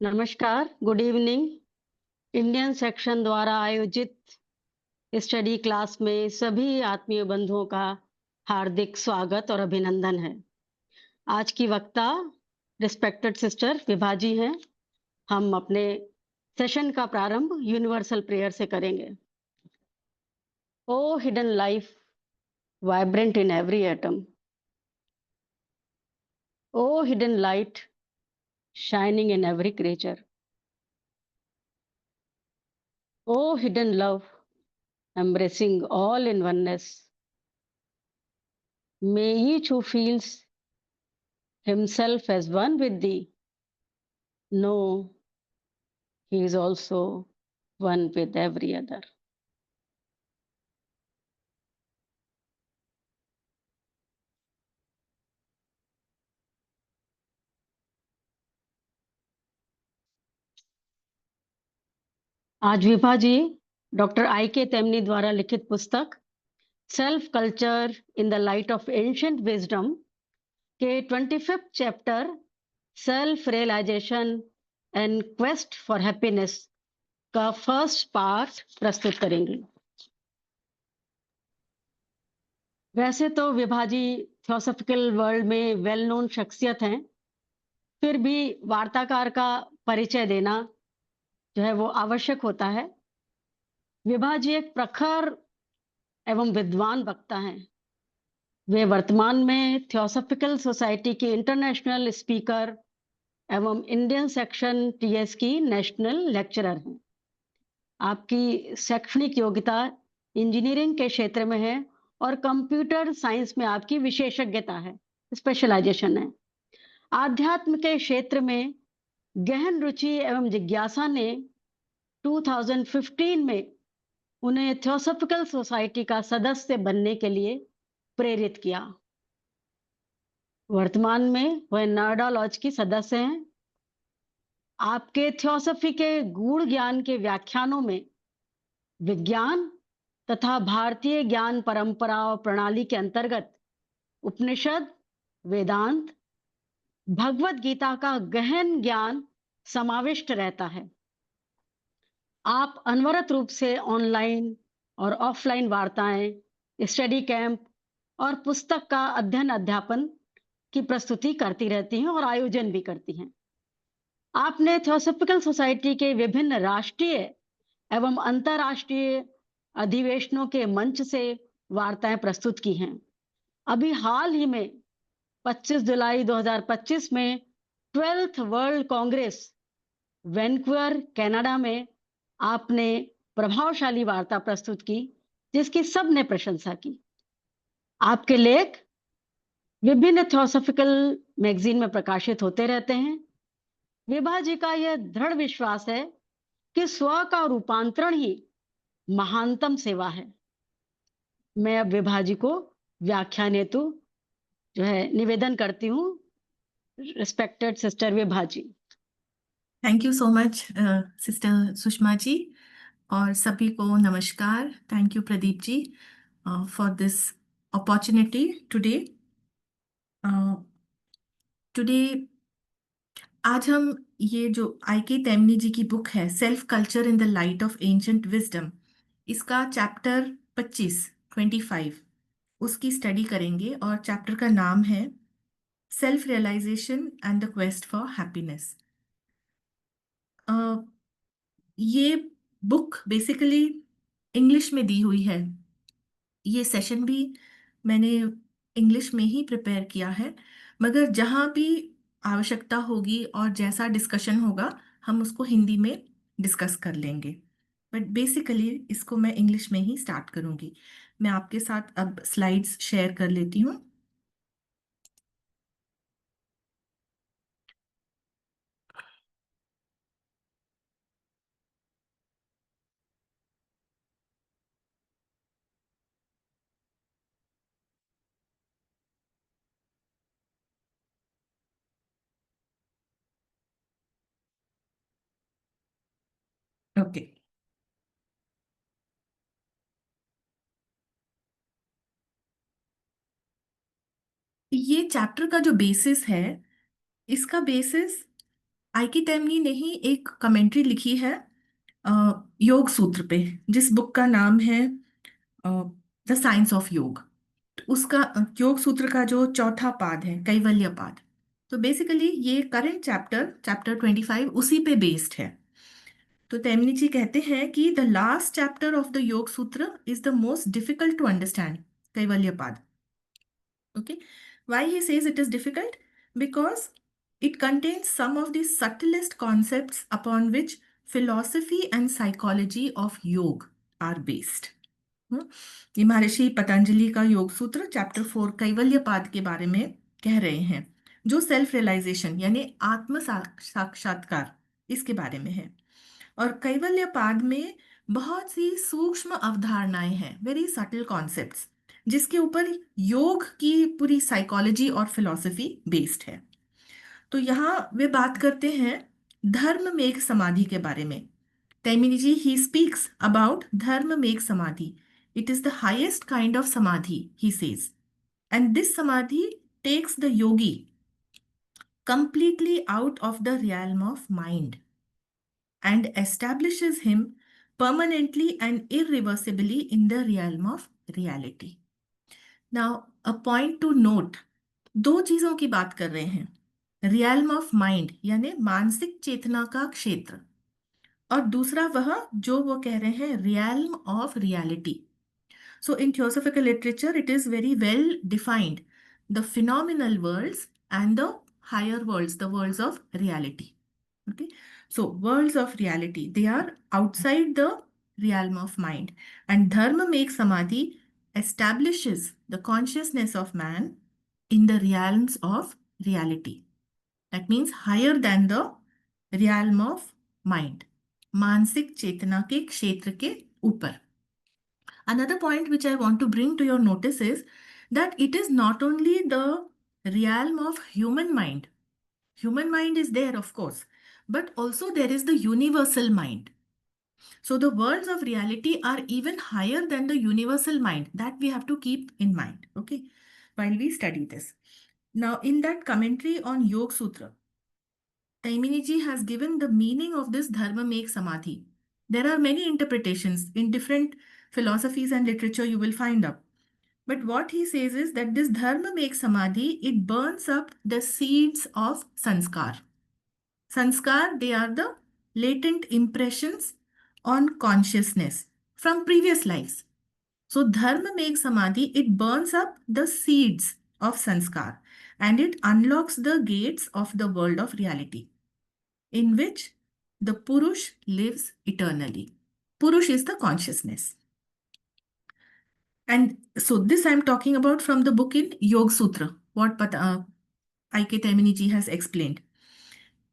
नमस्कार, good evening. Indian section द्वारा आयोजित स्टडी क्लास में सभी आत्मीय बंधुओं का हार्दिक स्वागत और अभिनंदन है। आज की वक्ता रिस्पेक्टेड सिस्टर विभा जी हैं। हम अपने सेशन का प्रारंभ यूनिवर्सल प्रेयर से करेंगे। O hidden life vibrant in every atom, O hidden light shining in every creature, O hidden love embracing all in oneness, may each who feels himself as one with thee know he is also one with every other. आज विभा जी doctor आई के तेमनी द्वारा लिखित पुस्तक self culture in the light of ancient wisdom के 25th chapter self realisation and quest for happiness का first part प्रस्तुत करेंगी। वैसे तो विभा जी थियोसॉफिकल वर्ल्ड में वेल नोन शख्सियत हैं, फिर भी वार्ताकार का परिचय देना जो है वो आवश्यक होता है। विभा जी एक प्रखर एवं विद्वान वक्ता हैं। वे वर्तमान में थियोसॉफिकल सोसाइटी की इंटरनेशनल स्पीकर एवं इंडियन सेक्शन टीएस की नेशनल लेक्चरर हैं। आपकी शैक्षणिक योग्यता इंजीनियरिंग के क्षेत्र में है और कंप्यूटर साइंस में आपकी विशेषज्ञता है, स्पेशलाइजेशन है। आध्यात्म के क्षेत्र में गहन रुचि एवं जिज्ञासा ने 2015 में उन्हें थियोसॉफिकल सोसाइटी का सदस्य बनने के लिए प्रेरित किया। वर्तमान में वह नोएडा लॉज की सदस्य हैं। आपके थियोसॉफी के गूढ़ ज्ञान के व्याख्यानों में विज्ञान तथा भारतीय ज्ञान परंपरा और प्रणाली के अंतर्गत उपनिषद, वेदांत, भगवत गीता का गहन ज्ञान समाविष्ट रहता है। आप अनवरत रूप से ऑनलाइन और ऑफलाइन वार्ताएं, स्टडी कैंप और पुस्तक का अध्ययन अध्यापन की प्रस्तुति करती रहती हैं और आयोजन भी करती हैं। आपने थियोसॉफिकल सोसाइटी के विभिन्न राष्ट्रीय एवं अंतर्राष्ट्रीय अधिवेशनों के मंच से वार्ताएं प्रस्तुत की हैं। अभी हाल ही में 25 जुलाई 2025 में 12th world Congress Vancouver Canada में आपने प्रभावशाली वार्ता प्रस्तुत की, जिसकी सबने प्रशंसा की। आपके लेख विभिन्न थियोसॉफिकल मैगजीन में प्रकाशित होते रहते हैं। विभा जी का यह दृढ़ विश्वास है कि स्व का रूपांतरण ही महानतम सेवा है। मैं अब विभा जी को व्याख्यान हेतु जो है निवेदन करती हूँ। Respected sister Vibha ji. Thank you so much sister Sushma ji, और सभी को नमस्कार। Thank you Pradeep ji for this opportunity today. Today आज हम ये जो आई के तेमनी जी की बुक है self culture in the light of ancient wisdom, इसका चैप्टर 25 उसकी स्टडी करेंगे। और चैप्टर का नाम है self realisation and the quest for happiness. ये बुक बेसिकली इंग्लिश में दी हुई है। ये सेशन भी मैंने इंग्लिश में ही प्रिपेयर किया है, मगर जहाँ भी आवश्यकता होगी और जैसा डिस्कशन होगा हम उसको हिंदी में डिस्कस कर लेंगे। बट बेसिकली इसको मैं इंग्लिश में ही स्टार्ट करूँगी। मैं आपके साथ अब स्लाइड्स शेयर कर लेती हूँ। ओके, ये चैप्टर का जो बेसिस है, इसका बेसिस आईकी टेमनी ने ही एक कमेंट्री लिखी है योग सूत्र पे, जिस बुक का नाम है द साइंस ऑफ योग। उसका योग सूत्र का जो चौथा पाद है, कैवल्य पाद, तो बेसिकली ये करंट चैप्टर, चैप्टर 25, उसी पे बेस्ड है। तो तेमनी जी कहते हैं कि the last chapter of the Yoga Sutra is the most difficult to understand, Kaivalya Pada. Okay. Why he says it is difficult? Because it contains some of the subtlest concepts upon which philosophy and psychology of yoga are based. हम्म, ये महर्षि पतंजलि का योग सूत्र chapter 4 कैवल्य पाद के बारे में कह रहे हैं, जो सेल्फ रियलाइजेशन यानी आत्म साक्षात्कार, इसके बारे में है। और कैवल्य पाद में बहुत सी सूक्ष्म अवधारणाएं हैं, वेरी सटल कॉन्सेप्ट्स, जिसके ऊपर योग की पूरी साइकोलॉजी और फिलॉसफी बेस्ड है। तो यहाँ वे बात करते हैं धर्म मेघ समाधि के बारे में। तैमिनी जी he speaks about Dharma Megha samadhi. It is the highest kind of samadhi, he says, and this samadhi takes the yogi completely out of the realm of mind and establishes him permanently and irreversibly in the realm of reality. Now, a point to note, दो चीजों की बात कर रहे हैं, realm of mind यानी मानसिक चेतना का क्षेत्र, और दूसरा वह जो वो कह रहे हैं realm of reality. So in theosophical literature, it is very well defined, the phenomenal worlds and the higher worlds, the worlds of reality. Okay. So worlds of reality, they are outside the realm of mind. And dharma makes samadhi establishes the consciousness of man in the realms of reality. That means higher than the realm of mind. मानसिक चेतना के क्षेत्र के ऊपर। Another point which I want to bring to your notice is that it is not only the realm of human mind. Human mind is there, of course, but also there is the universal mind. So the worlds of reality are even higher than the universal mind. That we have to keep in mind, okay, while we study this. Now, in that commentary on Yoga Sutra, Taimini ji has given the meaning of this dharma make samadhi. There are many interpretations in different philosophies and literature you will find up. But what he says is that this dharma makes samadhi, it burns up the seeds of sanskar. Sanskar, they are the latent impressions on consciousness from previous lives. So dharma makes samadhi, it burns up the seeds of sanskar and it unlocks the gates of the world of reality in which the Purush lives eternally. Purush is the consciousness. And so this I'm talking about from the book in Yoga Sutra, what I.K. Taimini ji has explained.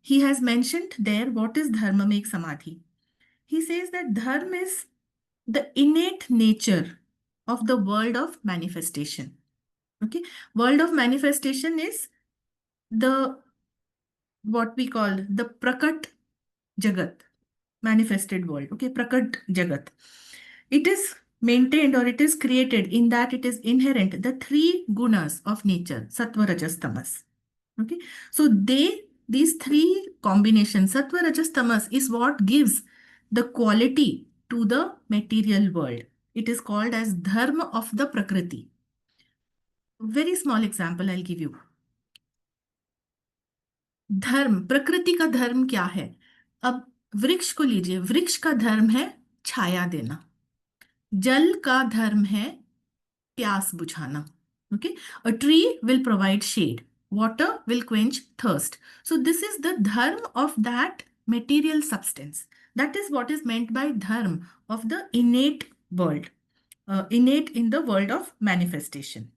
He has mentioned there what is dharma make samadhi. He says that dharma is the innate nature of the world of manifestation. Okay, world of manifestation is the what we call the prakat jagat, manifested world. Okay, prakat jagat. It is maintained or it is created in that it is inherent the three gunas of nature, sattva, rajas, tamas. Okay, so these three combinations, sattva, rajas, tamas, is what gives the quality to the material world. It is called as dharma of the prakriti. Very small example I'll give you. धर्म, प्रकृति का धर्म क्या है? अब वृक्ष को लीजिए, वृक्ष का धर्म है छाया देना, जल का धर्म है प्यास बुझाना. Okay, a tree will provide shade, water will quench thirst. So this is the dharma of that material substance. That is what is meant by dharma of the innate world, innate in the world of manifestation.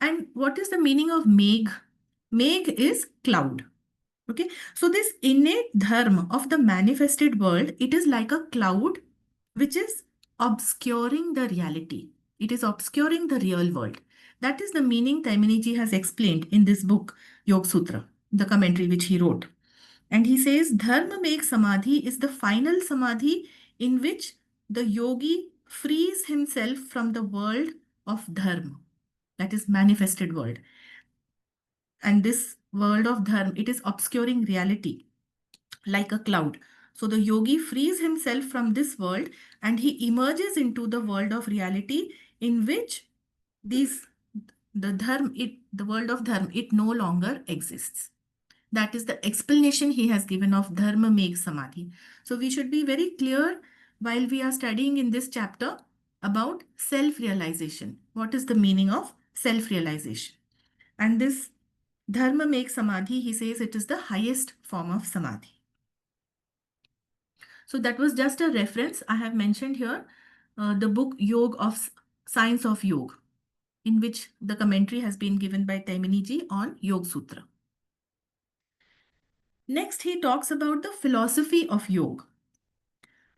And what is the meaning of megh? Megh is cloud. Okay, so this innate dharma of the manifested world, it is like a cloud which is obscuring the reality. It is obscuring the real world. That is the meaning Taimini ji has explained in this book, Yoga Sutra, the commentary which he wrote. And he says, Dharma make samadhi is the final samadhi in which the yogi frees himself from the world of dharma, that is manifested world. And this world of dharma, it is obscuring reality. like a cloud. So the yogi frees himself from this world and he emerges into the world of reality in which these the world of dharma, it no longer exists. That is the explanation he has given of dharma makes samadhi. So we should be very clear while we are studying in this chapter about self-realization. What is the meaning of self-realization? And this dharma makes samadhi, he says it is the highest form of samadhi. So that was just a reference. I have mentioned here the book Yoga of Science of Yoga, in which the commentary has been given by Taimini ji on Yoga Sutra. Next, he talks about the philosophy of yoga.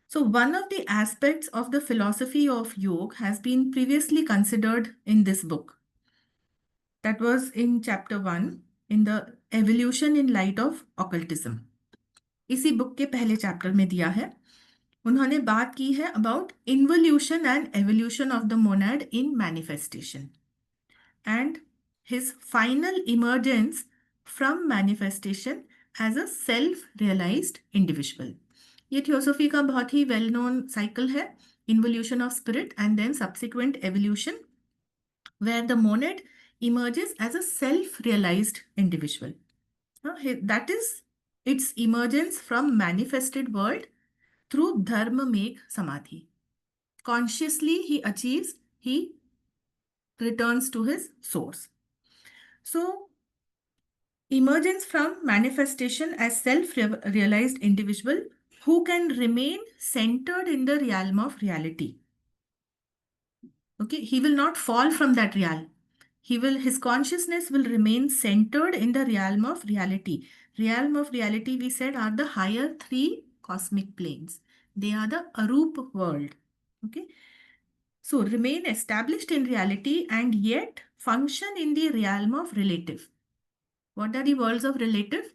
So one of the aspects of the philosophy of yoga has been previously considered in this book. That was in chapter 1 in the evolution in light of occultism. इसी book के पहले chapter में दिया है. उन्होंने बात की है about involution and evolution of the monad in manifestation and his final emergence from manifestation as a self-realized individual. ये थियोसॉफी का बहुत ही वेल नोन साइकिल है, involution of spirit and then subsequent evolution, where the monad emerges as a self-realized individual. That is its emergence from manifested world through dharma make samadhi. Consciously he achieves, he returns to his source. So emergence from manifestation as self-realized individual who can remain centered in the realm of reality. Okay, he will not fall from that realm. His consciousness will remain centered in the realm of reality. Realm of reality, we said, are the higher three cosmic planes. They are the Arup world. Okay. So remain established in reality and yet function in the realm of relative. What are the worlds of relative?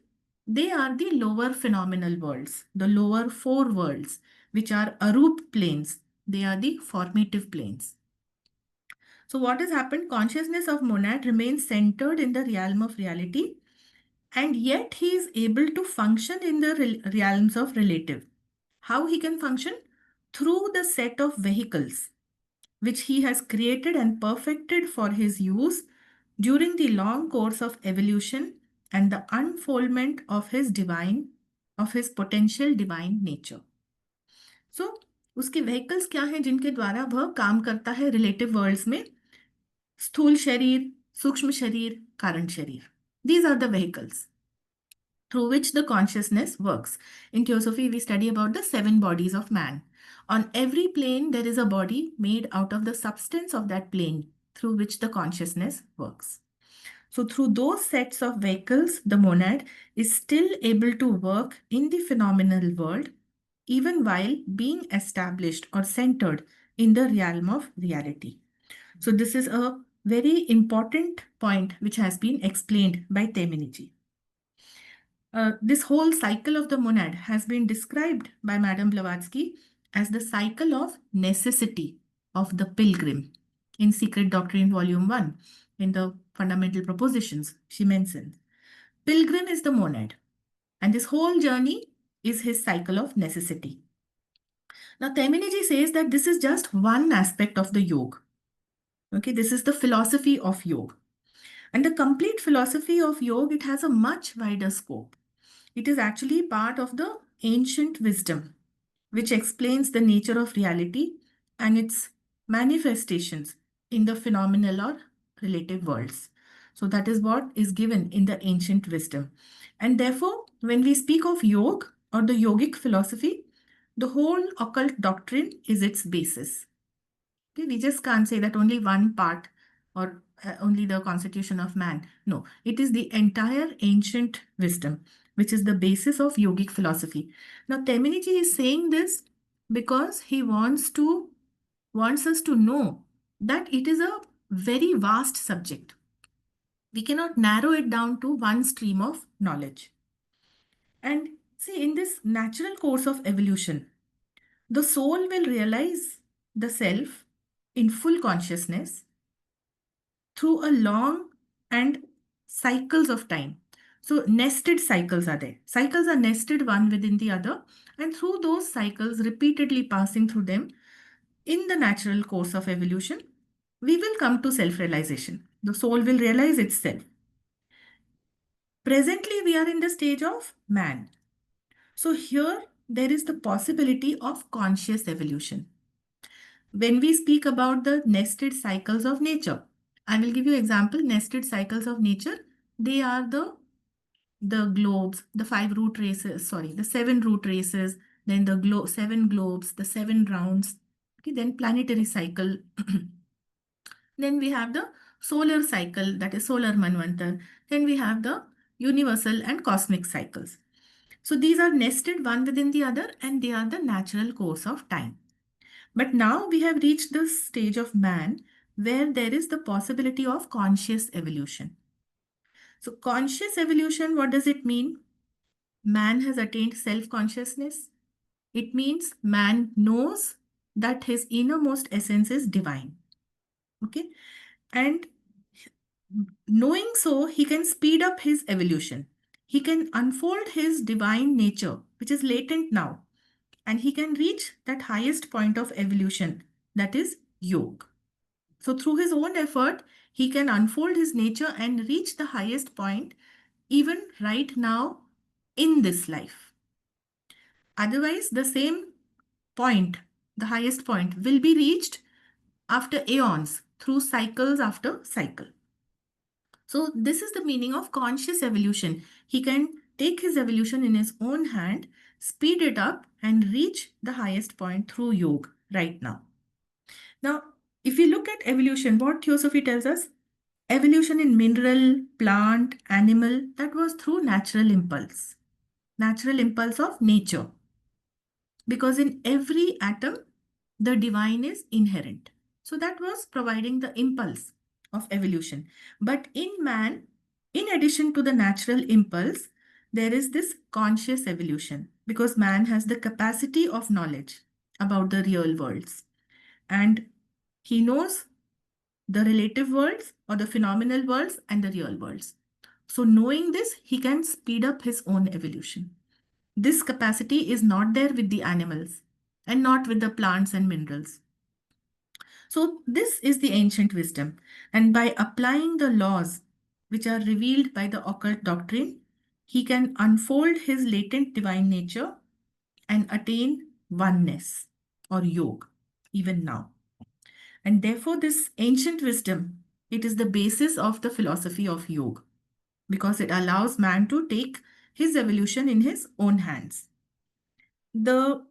They are the lower phenomenal worlds, the lower four worlds, which are Arup planes. They are the formative planes. So what has happened? Consciousness of monad remains centered in the realm of reality and yet he is able to function in the realms of relative. How he can function? Through the set of vehicles which he has created and perfected for his use during the long course of evolution and the unfoldment of his potential divine nature. So, उसके vehicles क्या हैं जिनके द्वारा वह काम करता है relative worlds में? स्थूल शरीर, सूक्ष्म शरीर, कारण शरीर. These are the vehicles through which the consciousness works. In Theosophy, we study about the 7 bodies of man. On every plane, there is a body made out of the substance of that plane through which the consciousness works. So through those sets of vehicles, the monad is still able to work in the phenomenal world, even while being established or centered in the realm of reality. So this is a very important point which has been explained by Teminiji. This whole cycle of the monad has been described by Madame Blavatsky as the cycle of necessity of the pilgrim in Secret Doctrine Volume 1 in the Fundamental Propositions. She mentions pilgrim is the monad and this whole journey is his cycle of necessity. Now Teminiji says that this is just one aspect of the yoga. Okay, this is the philosophy of yoga. And the complete philosophy of yoga, it has a much wider scope. It is actually part of the ancient wisdom, which explains the nature of reality and its manifestations in the phenomenal or relative worlds. So that is what is given in the ancient wisdom. And therefore, when we speak of yoga or the yogic philosophy, the whole occult doctrine is its basis. Okay, we just can't say that only one part or only the constitution of man. No, it is the entire ancient wisdom, which is the basis of yogic philosophy. Now, Teminiji is saying this because he wants us to know that it is a very vast subject. We cannot narrow it down to one stream of knowledge. And see, in this natural course of evolution, the soul will realize the self in full consciousness through a long and cycles of time. So nested cycles are there. Cycles are nested one within the other, and through those cycles, repeatedly passing through them in the natural course of evolution, we will come to self-realization. The soul will realize itself. Presently, we are in the stage of man. So here, there is the possibility of conscious evolution. When we speak about the nested cycles of nature, I will give you example. Nested cycles of nature, they are the globes, the five root races, sorry, the seven root races, then the seven globes, the seven rounds, okay, then planetary cycle. Then we have the solar cycle, that is solar manvantar. Then we have the universal and cosmic cycles. So these are nested one within the other, and they are the natural course of time. But now we have reached the stage of man where there is the possibility of conscious evolution. So conscious evolution, what does it mean? Man has attained self-consciousness. It means man knows that his innermost essence is divine. Okay. And knowing so, he can speed up his evolution. He can unfold his divine nature, which is latent now, and he can reach that highest point of evolution, that is yoga. So, through his own effort, he can unfold his nature and reach the highest point, even right now in this life. Otherwise, the same point, the highest point, will be reached after aeons through cycles after cycle. So, this is the meaning of conscious evolution. He can take his evolution in his own hand, speed it up, and reach the highest point through yoga right now. Now, if we look at evolution, what Theosophy tells us, evolution in mineral, plant, animal, that was through natural impulse of nature. Because in every atom, the divine is inherent. So that was providing the impulse of evolution. But in man, in addition to the natural impulse, there is this conscious evolution because man has the capacity of knowledge about the real worlds. And he knows the relative worlds or the phenomenal worlds and the real worlds. So knowing this, he can speed up his own evolution. This capacity is not there with the animals and not with the plants and minerals. So this is the ancient wisdom. And by applying the laws which are revealed by the occult doctrine, he can unfold his latent divine nature and attain oneness or yoga even now. And therefore, this ancient wisdom, it is the basis of the philosophy of yoga because it allows man to take his evolution in his own hands. The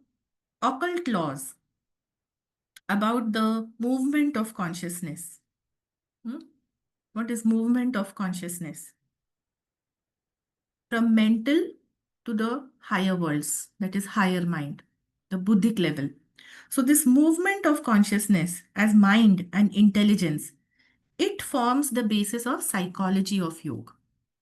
occult laws about the movement of consciousness. What is movement of consciousness? From mental to the higher worlds, that is higher mind, the Buddhic level. So this movement of consciousness as mind and intelligence, it forms the basis of psychology of yoga.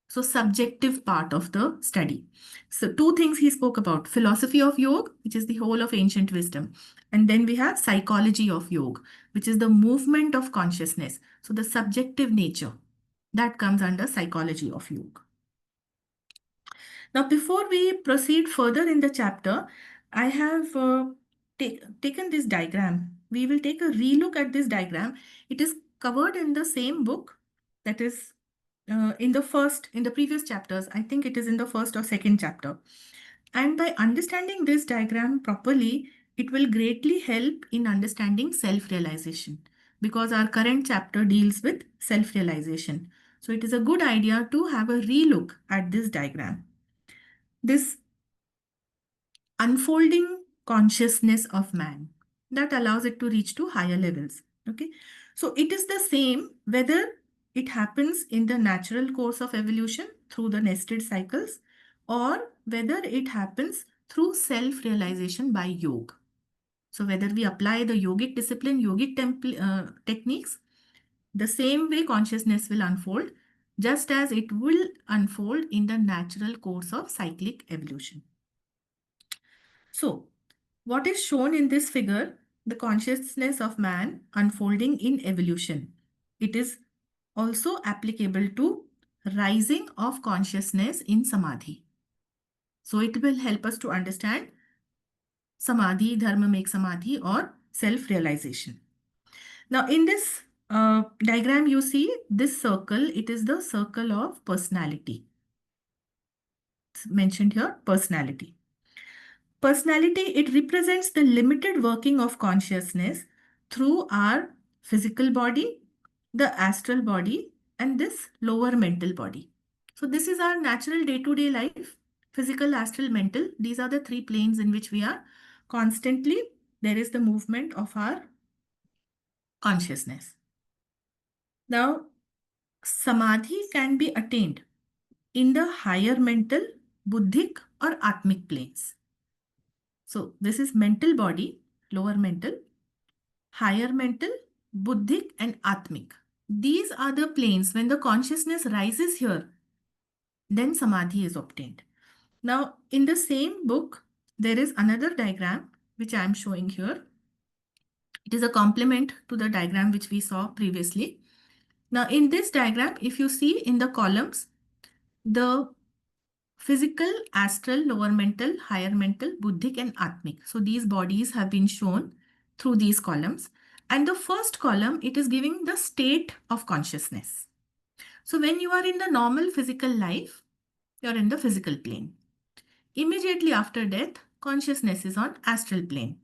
So subjective part of the study. So two things he spoke about, philosophy of yoga, which is the whole of ancient wisdom. And then we have psychology of yoga, which is the movement of consciousness. So the subjective nature that comes under psychology of yoga. Now, before we proceed further in the chapter, I have taken this diagram. We will take a relook at this diagram. It is covered in the same book, that is in the previous chapters. I think it is in the first or second chapter. And by understanding this diagram properly, it will greatly help in understanding self-realization because our current chapter deals with self-realization. So it is a good idea to have a relook at this diagram. This unfolding consciousness of man that allows it to reach to higher levels. Okay, so it is the same whether it happens in the natural course of evolution through the nested cycles or whether it happens through self-realization by yoga. So whether we apply the yogic discipline, yogic techniques, the same way consciousness will unfold, just as it will unfold in the natural course of cyclic evolution. So, what is shown in this figure? The consciousness of man unfolding in evolution. It is also applicable to rising of consciousness in samadhi. So it will help us to understand samadhi, dharma make samadhi, or self-realization. Now in this diagram you see this circle, it is the circle of personality. It's mentioned here, personality. Personality, it represents the limited working of consciousness through our physical body, the astral body, and this lower mental body. So this is our natural day-to-day life, physical, astral, mental. These are the three planes in which we are constantly, there is the movement of our consciousness. Now, samadhi can be attained in the higher mental, buddhic, or atmic planes. So this is mental body, lower mental, higher mental, buddhic, and atmic. These are the planes. When the consciousness rises here, then samadhi is obtained. Now, in the same book, there is another diagram which I am showing here. It is a complement to the diagram which we saw previously. Now, in this diagram, if you see in the columns, the physical, astral, lower mental, higher mental, buddhic, and atmic. So these bodies have been shown through these columns. And the first column, it is giving the state of consciousness. So when you are in the normal physical life, you are in the physical plane. Immediately after death, consciousness is on astral plane.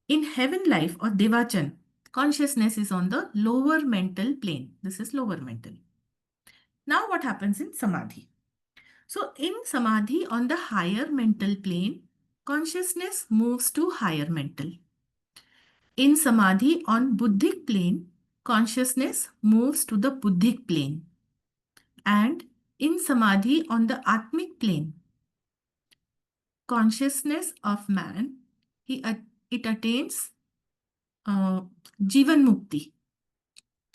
In heaven life or devachan, consciousness is on the lower mental plane. This is lower mental. Now what happens in samadhi? So in samadhi on the higher mental plane, consciousness moves to higher mental. In samadhi on buddhic plane, consciousness moves to the buddhic plane. And in samadhi on the atmic plane, consciousness of man, it attains Jivan Mukti.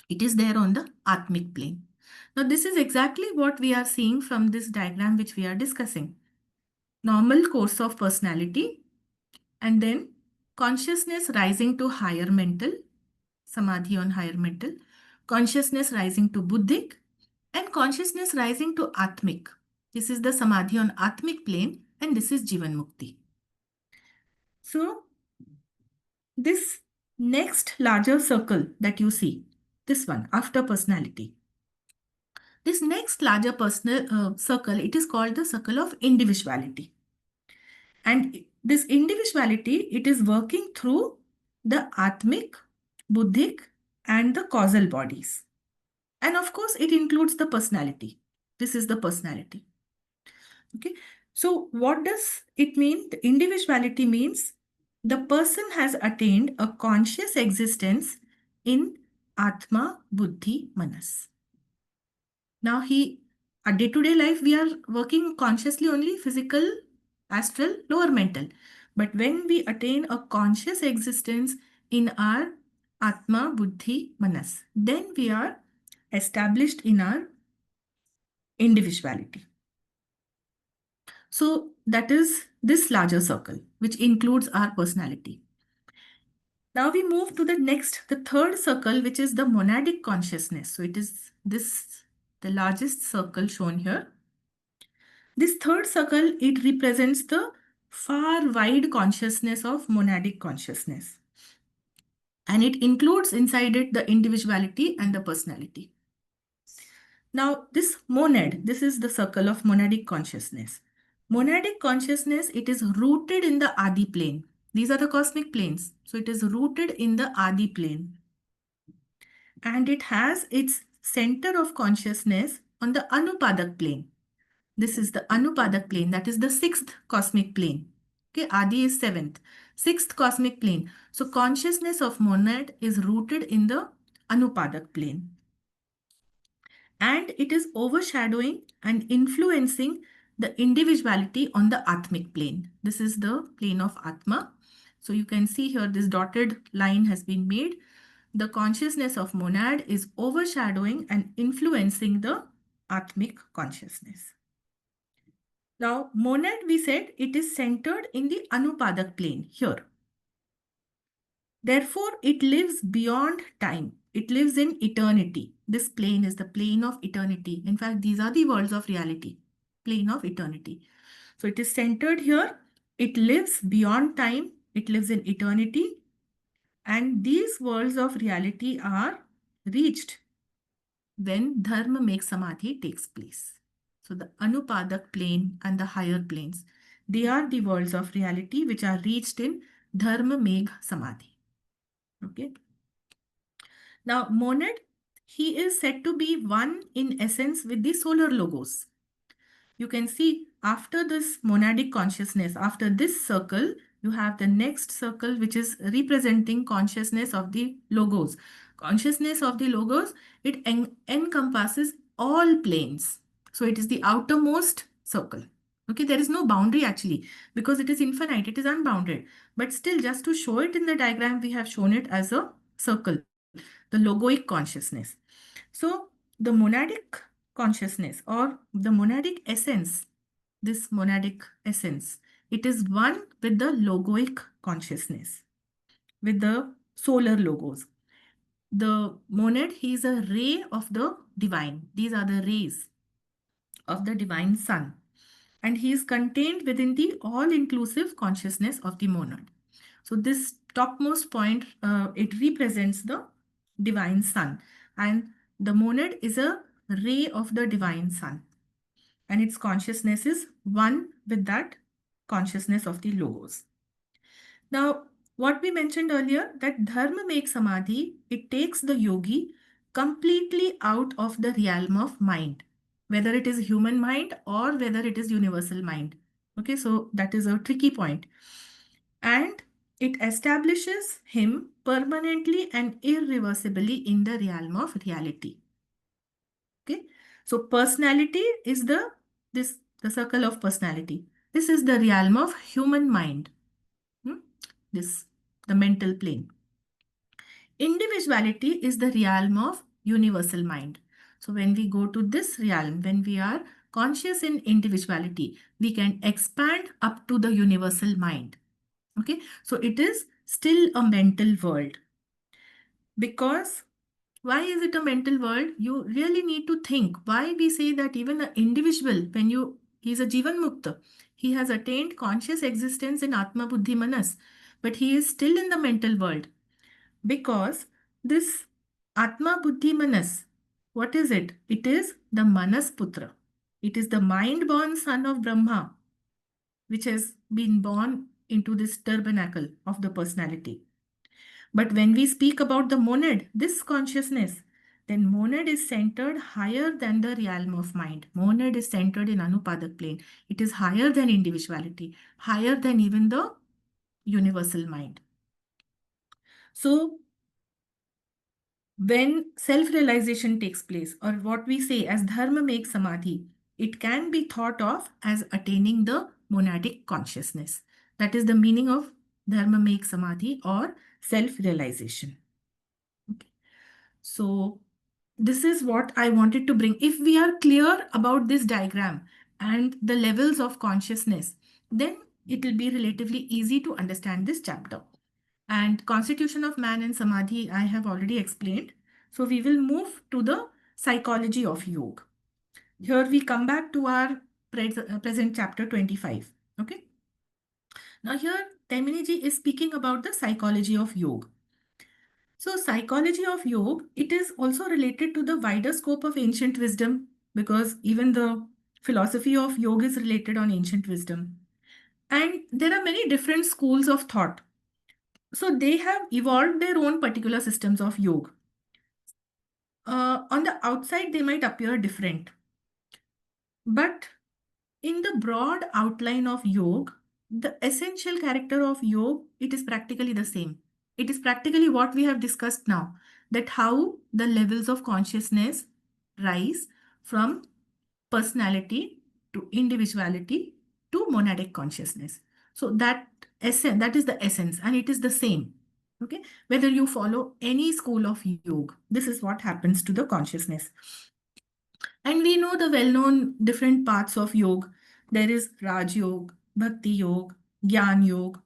It is there on the Atmic plane. Now this is exactly what we are seeing from this diagram which we are discussing. Normal course of personality and then consciousness rising to higher mental, Samadhi on higher mental, consciousness rising to Buddhic and consciousness rising to Atmic. This is the Samadhi on Atmic plane and this is Jivan Mukti. So this next larger circle that you see, this one after personality. This next larger personal circle, it is called the circle of individuality. And this individuality, it is working through the Atmic, Buddhic, and the causal bodies. And of course, it includes the personality. This is the personality. Okay. So what does it mean? The individuality means the person has attained a conscious existence in Atma, Buddhi, Manas. Now our day-to-day life, we are working consciously only physical, astral, lower mental. But when we attain a conscious existence in our Atma, Buddhi, Manas, then we are established in our individuality. So that is this larger circle, which includes our personality. Now we move to the third circle, which is the monadic consciousness. So it is the largest circle shown here. This third circle, it represents the far wide consciousness of monadic consciousness. And it includes inside it the individuality and the personality. Now this monad, this is the circle of monadic consciousness. Monadic consciousness, it is rooted in the Adi plane. These are the cosmic planes. So it is rooted in the Adi plane. And it has its center of consciousness on the Anupadak plane. This is the Anupadak plane, that is the sixth cosmic plane. Okay, Adi is seventh, sixth cosmic plane. So consciousness of monad is rooted in the Anupadak plane. And it is overshadowing and influencing the individuality on the Atmic plane. This is the plane of Atma. So you can see here this dotted line has been made. The consciousness of monad is overshadowing and influencing the Atmic consciousness. Now, monad, we said, it is centered in the Anupadak plane here. Therefore, it lives beyond time. It lives in eternity. This plane is the plane of eternity. In fact, these are the worlds of reality, plane of eternity. So it is centered here. It lives beyond time. It lives in eternity. And these worlds of reality are reached when dharma make samadhi takes place. So the anupadak plane and the higher planes, they are the worlds of reality which are reached in dharma meg samadhi. Okay. Now monad, he is said to be one in essence with the solar logos. You can see after this monadic consciousness, after this circle, you have the next circle which is representing consciousness of the logos. Consciousness of the logos, it encompasses all planes. So it is the outermost circle. Okay, there is no boundary actually because it is infinite, it is unbounded. But still, just to show it in the diagram, we have shown it as a circle, the logoic consciousness. So the monadic consciousness or the monadic essence, this monadic essence, it is one with the logoic consciousness, with the solar logos. The monad, he is a ray of the divine. These are the rays of the divine sun. And he is contained within the all-inclusive consciousness of the monad. So this topmost point, it represents the divine sun. And the monad is a ray of the divine sun. And its consciousness is one with that consciousness of the logos. Now, what we mentioned earlier, that dharma makes samadhi, it takes the yogi completely out of the realm of mind, whether it is human mind or whether it is universal mind. Okay, so that is a tricky point. And it establishes him permanently and irreversibly in the realm of reality. Okay, so personality is the circle of personality. This is the realm of human mind. This, the mental plane. Individuality is the realm of universal mind. So when we go to this realm, when we are conscious in individuality, we can expand up to the universal mind. Okay, so it is still a mental world. Because why is it a mental world? You really need to think why we say that even an individual, when he's a Jivan Mukta, he has attained conscious existence in Atma Buddhi Manas, but he is still in the mental world. Because this Atma Buddhi Manas, what is it? It is the Manas Putra. It is the mind-born son of Brahma, which has been born into this tabernacle of the personality. But when we speak about the monad, this consciousness, then monad is centered higher than the realm of mind. Monad is centered in Anupadak plane. It is higher than individuality, higher than even the universal mind. So when self-realization takes place, or what we say as dharma makes samadhi, it can be thought of as attaining the monadic consciousness. That is the meaning of dharma makes samadhi or self-realization. Okay. So this is what I wanted to bring. If we are clear about this diagram and the levels of consciousness, then it will be relatively easy to understand this chapter. And constitution of man and samadhi, I have already explained. So we will move to the psychology of yoga. Here we come back to our present chapter 25. Okay. Now here Taimini is speaking about the psychology of yoga. So psychology of yoga, it is also related to the wider scope of ancient wisdom because even the philosophy of yoga is related on ancient wisdom. And there are many different schools of thought. So they have evolved their own particular systems of yoga. On the outside, they might appear different. But in the broad outline of yoga, the essential character of yoga, it is practically the same. It is practically what we have discussed now, that how the levels of consciousness rise from personality to individuality to monadic consciousness. So that is the essence, and it is the same. Okay, whether you follow any school of yoga, this is what happens to the consciousness. And we know the well-known different paths of yoga. There is Raj Yoga, Bhakti Yoga, Gyan Yoga,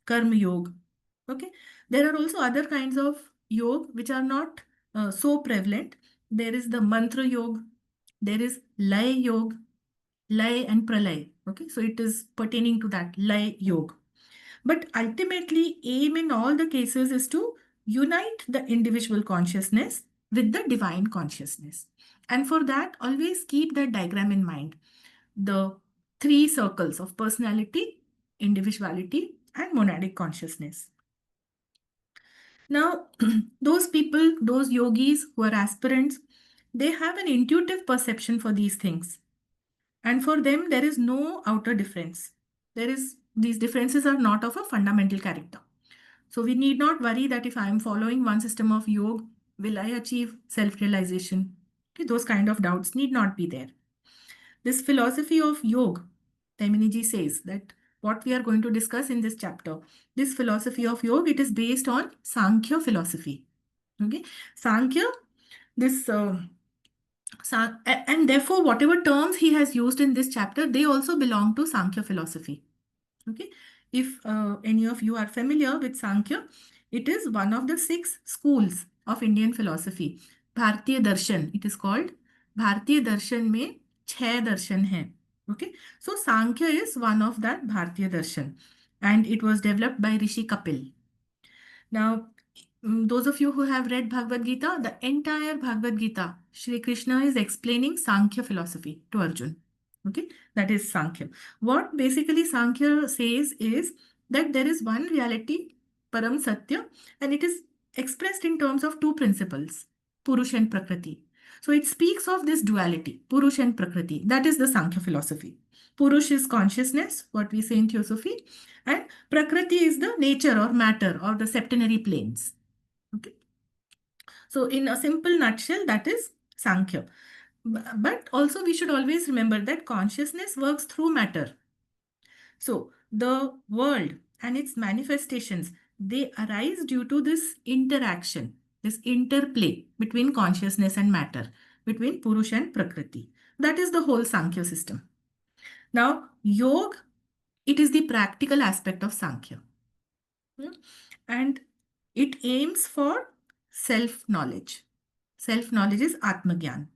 Karma Yoga. Okay. There are also other kinds of yoga which are not so prevalent. There is the mantra yoga, there is lay yoga, lay and pralay. Okay, so it is pertaining to that lay yoga. But ultimately, aim in all the cases is to unite the individual consciousness with the divine consciousness. And for that, always keep that diagram in mind. The three circles of personality, individuality, and monadic consciousness. Now, those people, those yogis who are aspirants, they have an intuitive perception for these things. And for them, there is no outer difference. These differences are not of a fundamental character. So we need not worry that if I am following one system of yoga, will I achieve self-realization? Okay, those kind of doubts need not be there. This philosophy of yoga, Taimini says that what we are going to discuss in this chapter, this philosophy of yoga, it is based on Sankhya philosophy. Okay, Sankhya, this and therefore whatever terms he has used in this chapter, they also belong to Sankhya philosophy. Okay, if any of you are familiar with Sankhya, it is one of the 6 schools of Indian philosophy. Bhartiya Darshan, it is called. Bhartiya Darshan में 6 darshan हैं. Okay, so Sankhya is one of that Bhartiya Darshan, and it was developed by Rishi Kapil. Now, those of you who have read Bhagavad Gita, the entire Bhagavad Gita, Shri Krishna is explaining Sankhya philosophy to Arjun. Okay, that is Sankhya. What basically Sankhya says is that there is one reality, Param Satya, and it is expressed in terms of 2 principles, Purush and Prakriti. So it speaks of this duality, Purush and Prakriti. That is the Sankhya philosophy. Purush is consciousness, what we say in Theosophy, and Prakriti is the nature or matter or the septenary planes. Okay. So in a simple nutshell, that is Sankhya. But also we should always remember that consciousness works through matter. So the world and its manifestations, they arise due to this interaction, this interplay between consciousness and matter, between Purush and Prakriti. That is the whole Sankhya system. Now, yoga, it is the practical aspect of Sankhya. And it aims for self-knowledge. Self-knowledge is Atmagyan.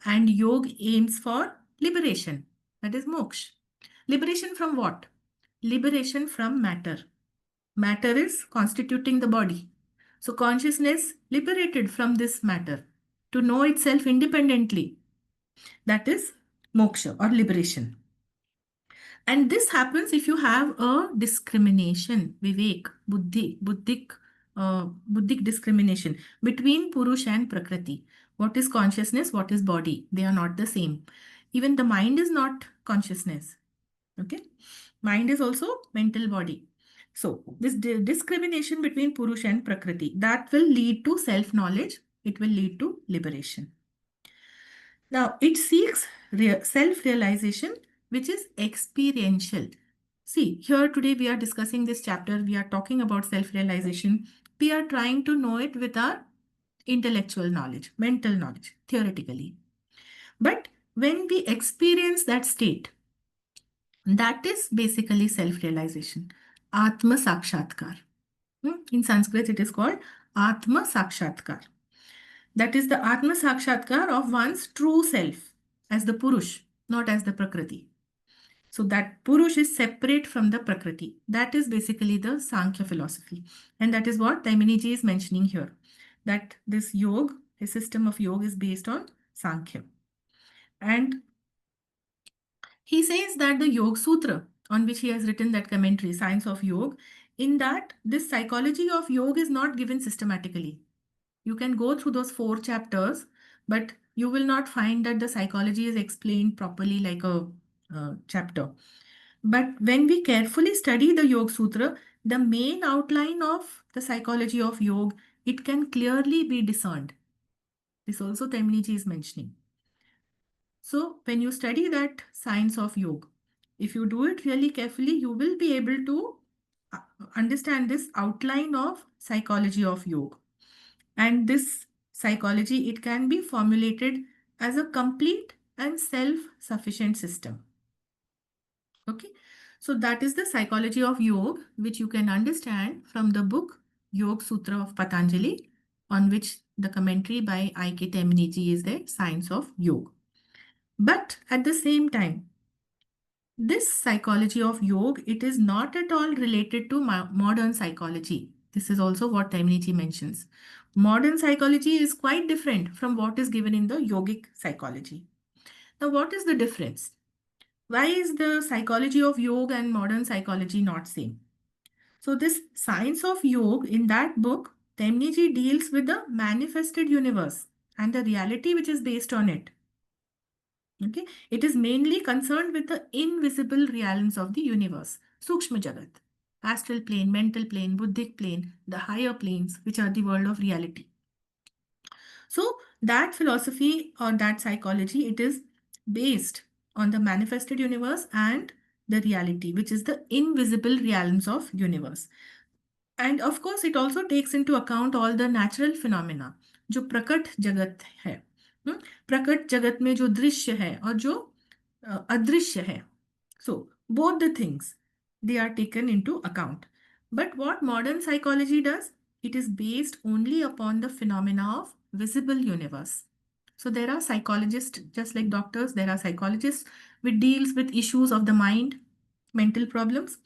And yoga aims for liberation. That is moksha. Liberation from what? Liberation from matter. Matter is constituting the body. So consciousness liberated from this matter to know itself independently. That is moksha or liberation. And this happens if you have a discrimination, vivek, buddhic discrimination between Purush and Prakriti. What is consciousness? What is body? They are not the same. Even the mind is not consciousness. Okay. Mind is also mental body. So this discrimination between Purush and Prakriti, that will lead to self-knowledge. It will lead to liberation. Now, it seeks self-realization, which is experiential. See, here today we are discussing this chapter. We are talking about self-realization. We are trying to know it with our intellectual knowledge, mental knowledge, theoretically. But when we experience that state, that is basically self-realization. Atma Sakshatkar. In Sanskrit, it is called Atma Sakshatkar. That is the Atma Sakshatkar of one's true self as the Purush, not as the Prakriti. So that Purush is separate from the Prakriti. That is basically the Sankhya philosophy. And that is what Taimini is mentioning here. That this yoga, his system of yoga is based on Sankhya. And he says that the Yoga Sutra, on which he has written that commentary, Science of Yoga, in that this psychology of yoga is not given systematically. You can go through those 4 chapters, but you will not find that the psychology is explained properly like a chapter. But when we carefully study the Yoga Sutra, the main outline of the psychology of yoga, it can clearly be discerned. This also Taimini is mentioning. So when you study that science of yoga, if you do it really carefully, you will be able to understand this outline of psychology of yoga. And this psychology, it can be formulated as a complete and self-sufficient system. Okay, so that is the psychology of yoga, which you can understand from the book Yoga Sutra of Patanjali, on which the commentary by I.K. Temniji is the Science of Yoga. But at the same time, this psychology of yoga, it is not at all related to modern psychology. This is also what Temniji mentions. Modern psychology is quite different from what is given in the yogic psychology. Now, what is the difference? Why is the psychology of yoga and modern psychology not same? So this Science of Yoga, in that book, Temniji deals with the manifested universe and the reality which is based on it. Okay, it is mainly concerned with the invisible realms of the universe, Sukshma Jagat, astral plane, mental plane, buddhic plane, the higher planes, which are the world of reality. So that philosophy or that psychology, it is based on the manifested universe and the reality, which is the invisible realms of universe. And of course, it also takes into account all the natural phenomena, जो प्रकट जगत है. प्रकट जगत में जो दृश्य है और जो अदृश्य है. So both the things, they are taken into account. But what modern psychology does, it is based only upon the phenomena of visible universe. So there are psychologists, just like doctors, there are psychologists which deals with issues of the mind, mental problems.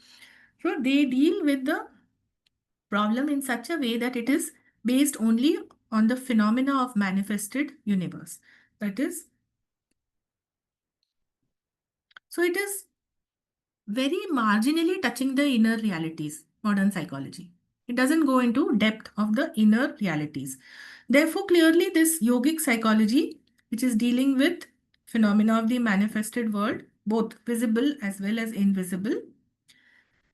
So they deal with the problem in such a way that it is based only on the phenomena of manifested universe. That is, so it is very marginally touching the inner realities, modern psychology. It doesn't go into depth of the inner realities. Therefore, clearly this yogic psychology, which is dealing with phenomena of the manifested world, both visible as well as invisible.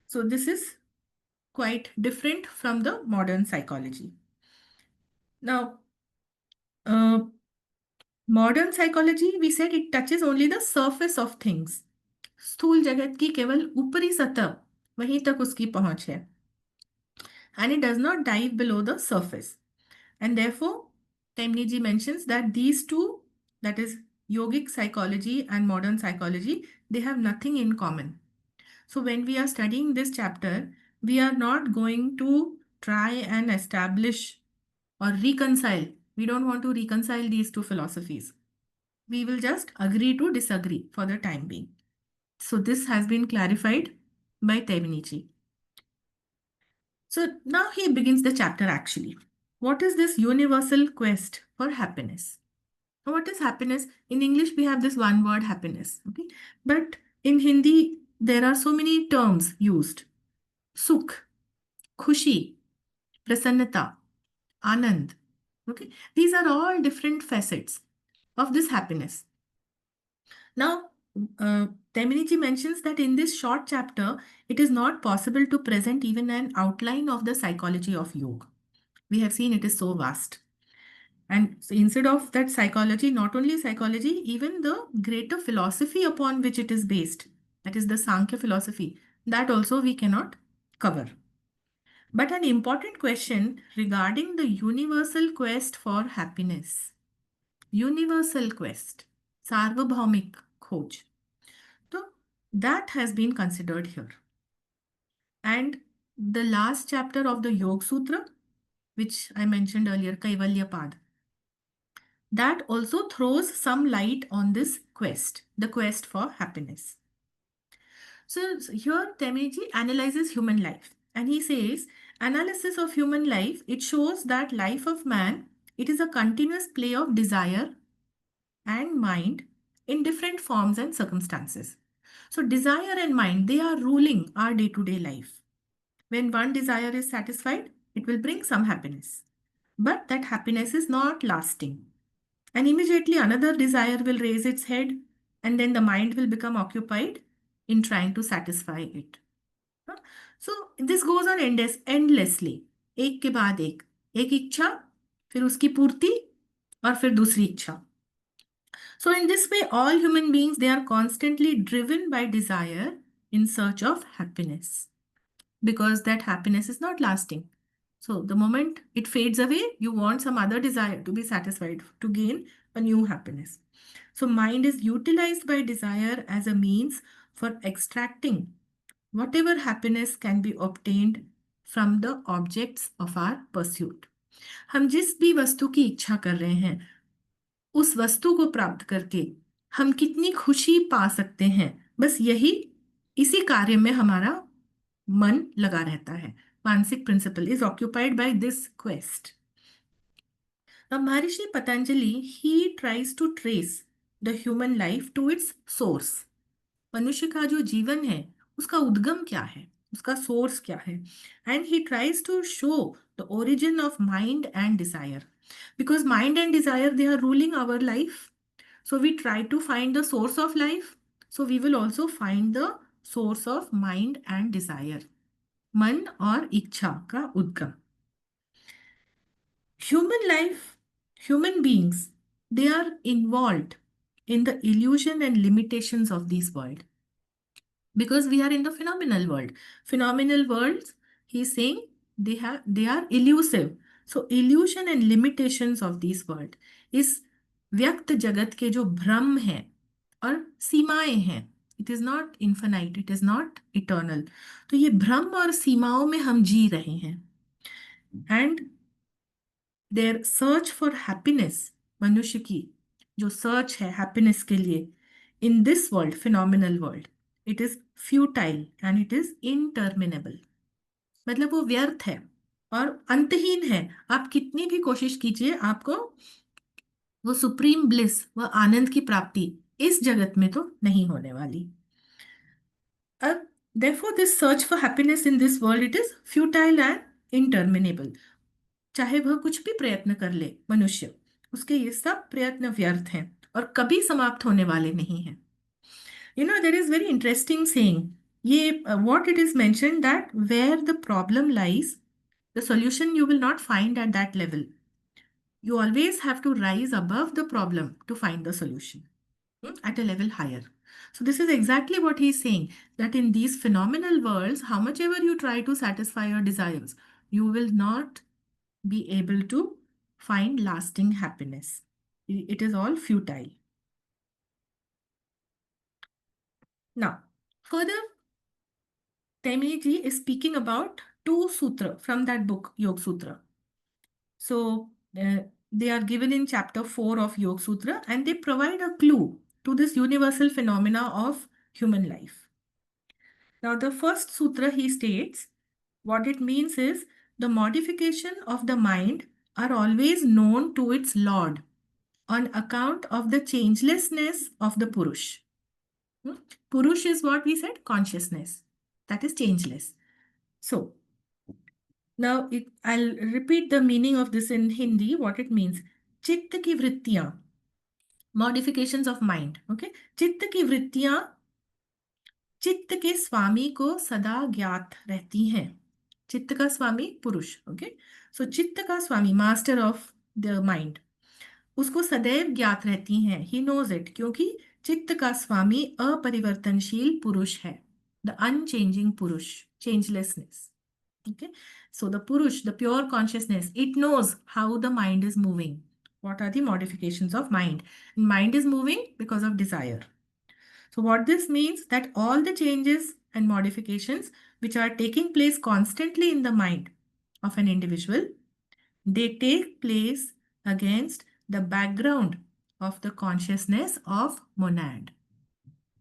So this is quite different from the modern psychology. Now, modern psychology, we said it touches only the surface of things. स्थूल जगत की केवल ऊपरी सतह, वहीं तक उसकी पहुंच है. And it does not dive below the surface. And therefore, Temniji mentions that these two, that is yogic psychology and modern psychology, they have nothing in common. So when we are studying this chapter, we are not going to try and establish or reconcile. We don't want to reconcile these two philosophies. We will just agree to disagree for the time being. So this has been clarified by Temniji. So now he begins the chapter actually. What is this universal quest for happiness? Now, what is happiness? In English, we have this one word happiness. Okay, but in Hindi, there are so many terms used. Sukh, khushi, prasannata, anand. Okay, these are all different facets of this happiness. Now, Temniji mentions that in this short chapter, it is not possible to present even an outline of the psychology of yoga. We have seen it is so vast. And so instead of that psychology, not only psychology, even the greater philosophy upon which it is based, that is the Sankhya philosophy, that also we cannot cover. But an important question regarding the universal quest for happiness. Universal quest, Sarvabhaumik Khoj. So that has been considered here. And the last chapter of the Yoga Sutra, which I mentioned earlier, Kaivalya Pad, that also throws some light on this quest, the quest for happiness. So here Temiji analyzes human life and he says, analysis of human life, it shows that life of man, it is a continuous play of desire and mind in different forms and circumstances. So desire and mind, they are ruling our day-to-day life. When one desire is satisfied, it will bring some happiness. But that happiness is not lasting. And immediately another desire will raise its head and then the mind will become occupied in trying to satisfy it. So this goes on endlessly. एक के बाद एक इच्छा, फिर उसकी पूर्ति और फिर दूसरी इच्छा. So in this way, all human beings, they are constantly driven by desire in search of happiness because that happiness is not lasting. So the moment it fades away, you want some other desire to be satisfied to gain a new happiness. So mind is utilized by desire as a means for extracting whatever happiness can be obtained from the objects of our pursuit. हम जिस भी वस्तु की इच्छा कर रहे हैं, उस वस्तु को प्राप्त करके हम कितनी खुशी पा सकते हैं, बस यही, इसी कार्य में हमारा मन लगा रहता है. मानसिक principle is occupied by this quest. अब Maharshi Patanjali he tries to trace the human life to its source. मनुष्य का जो जीवन है, उसका उद्गम क्या है, उसका सोर्स क्या है. And he tries to show the origin of mind and desire, because mind and desire they are ruling our life. So we try to find the source of life. So we will also find the source of mind and desire. मन और इच्छा का उद्गम. Human life, human beings, they are involved in the illusion and limitations of this world, because we are in the phenomenal world. Phenomenal worlds, he is saying, they are elusive. So illusion and limitations of this world, इस व्यक्त जगत के जो भ्रम हैं और सीमाएं हैं, it is not infinite, it is not eternal. तो ये भ्रम और सीमाओं में हम जी रहे हैं. And their search for happiness, मनुष्य की जो सर्च है हैप्पीनेस के लिए, in this world, phenomenal world, it is futile and it is interminable. मतलब वो व्यर्थ है और अंतहीन है. आप कितनी भी कोशिश कीजिए, आपको वो सुप्रीम ब्लिस, वह आनंद की प्राप्ति इस जगत में तो नहीं होने वाली. अब therefore this search for happiness in this world, it is futile and interminable. चाहे वह कुछ भी प्रयत्न कर ले मनुष्य, उसके ये सब प्रयत्न व्यर्थ हैं और कभी समाप्त होने वाले नहीं हैं. There is very interesting saying. ये what it is mentioned, that where the problem lies, the solution you will not find at that level. You always have to rise above the problem to find the solution at a level higher. So this is exactly what he is saying, that in these phenomenal worlds, how much ever you try to satisfy your desires, you will not be able to find lasting happiness. It is all futile. Now, further, Taimini is speaking about two sutra from that book, Yoga Sutra. So they are given in chapter 4 of Yoga Sutra, and they provide a clue to this universal phenomena of human life. Now, the first sutra he states, what it means is the modification of the mind are always known to its Lord on account of the changelessness of the Purush. Purush is what we said, consciousness, that is changeless. So, now I'll repeat the meaning of this in Hindi, what it means. Chitta ki vrittiyan, modifications of mind. Okay, चित्त की वृत्तियां चित्त के स्वामी को सदा ज्ञात रहती हैं. चित्त का स्वामी पुरुष. ओके, सो चित्त का स्वामी, मास्टर ऑफ द माइंड, उसको सदैव ज्ञात रहती हैं. ही नोज इट, क्योंकि चित्त का स्वामी अपरिवर्तनशील पुरुष है. द अनचेंजिंग पुरुष, चेंजलेसनेस. Okay, so the Purush, the pure consciousness, it knows how the mind is moving. What are the modifications of mind? Mind is moving because of desire. So what this means, that all the changes and modifications which are taking place constantly in the mind of an individual, they take place against the background of the consciousness of monad.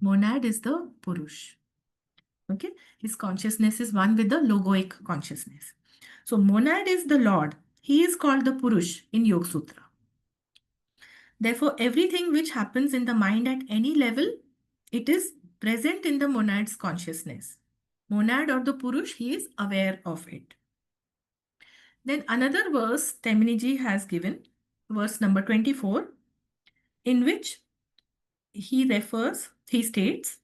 Monad is the Purush. Okay, his consciousness is one with the logoic consciousness. So monad is the Lord. He is called the Purush in Yoga Sutra. Therefore, everything which happens in the mind at any level, it is present in the monad's consciousness. Monad or the Purush, he is aware of it. Then another verse Taimini has given, verse number 24, in which he states,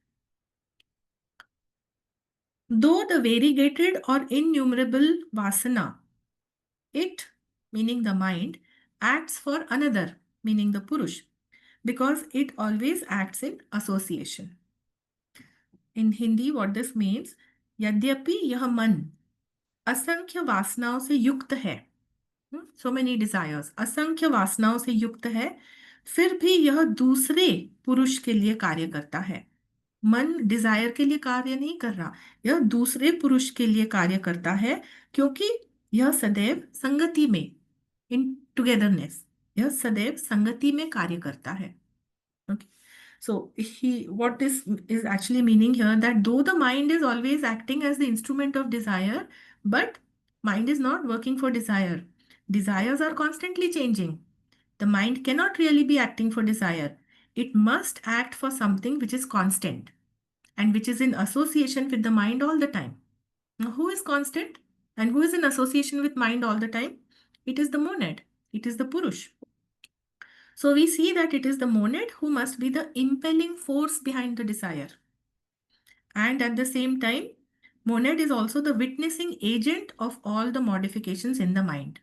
though the variegated or innumerable vasana, it, meaning the mind, acts for another, meaning the Purush, because it always acts in association. In Hindi, what this means, यद्यपि यह मन असंख्य वासनाओं से युक्त है, so many desires, असंख्य वासनाओं से युक्त है, फिर भी यह दूसरे पुरुष के लिए कार्य करता है. मन डिजायर के लिए कार्य नहीं कर रहा, यह दूसरे पुरुष के लिए कार्य करता है, क्योंकि यह सदैव संगति में, in togetherness. यह सदैव संगति में कार्य करता है. Okay. So what this is actually meaning here, that though the mind is always acting as the instrument of desire, but mind is not working for desire. Desires are constantly changing. The mind cannot really be acting for desire. It must act for something which is constant and which is in association with the mind all the time. Now, who is constant and who is in association with mind all the time? It is the monad. It is the Purush. So we see that it is the monad who must be the impelling force behind the desire. And at the same time, monad is also the witnessing agent of all the modifications in the mind.